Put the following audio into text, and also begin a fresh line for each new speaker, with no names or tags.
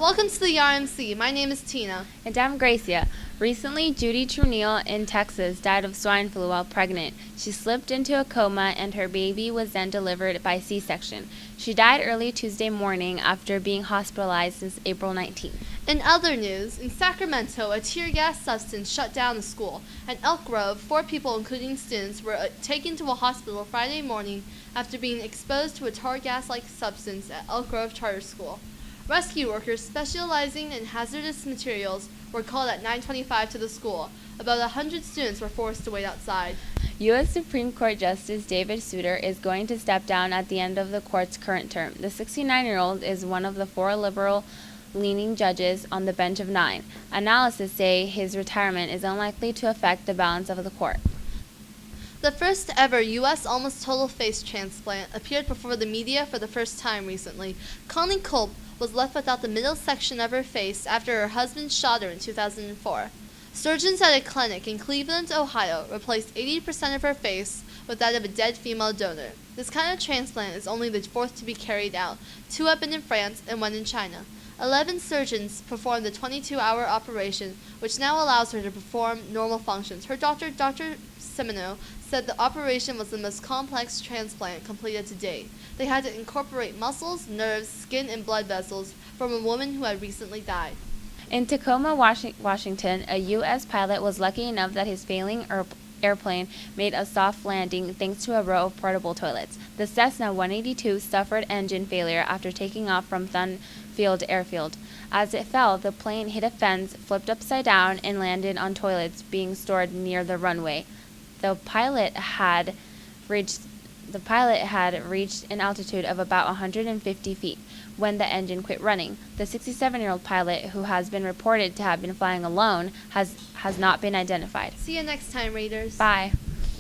Welcome to the RMC. My name is Tina.
And I'm Gracia. Recently, Judy Trunille in Texas died of swine flu while pregnant. She slipped into a coma and her baby was then delivered by C-section. She died early Tuesday morning after being hospitalized since April 19th.
In other news, in Sacramento, a tear gas substance shut down a school. At Elk Grove, 4 people, including students, were taken to a hospital Friday morning after being exposed to a tar gas-like substance at Elk Grove Charter School. Rescue workers specializing in hazardous materials were called at 9:25 to the school. About 100 students were forced to wait outside.
U.S. Supreme Court Justice David Souter is going to step down at the end of the court's current term. The 69-year-old is one of the 4 liberal-leaning judges on the bench of 9. Analysts say his retirement is unlikely to affect the balance of the court.
The first ever U.S. almost total face transplant appeared before the media for the first time recently. Connie Culp was left without the middle section of her face after her husband shot her in 2004. Surgeons at a clinic in Cleveland, Ohio, replaced 80% of her face with that of a dead female donor. This kind of transplant is only the 4th to be carried out. 2 have been in France and 1 in China. 11 surgeons performed the 22-hour operation, which now allows her to perform normal functions. Her doctor, Dr. Semino, said the operation was the most complex transplant completed to date. They had to incorporate muscles, nerves, skin, and blood vessels from a woman who had recently died.
In Tacoma, Washington, a U.S. pilot was lucky enough that his failing airplane made a soft landing thanks to a row of portable toilets. The Cessna 182 suffered engine failure after taking off from Thunfield Airfield. As it fell, the plane hit a fence, flipped upside down, and landed on toilets being stored near the runway. The pilot had reached an altitude of about 150 feet when the engine quit running. The 67-year-old pilot, who has been reported to have been flying alone, has not been identified.
See you next time, Raiders.
Bye.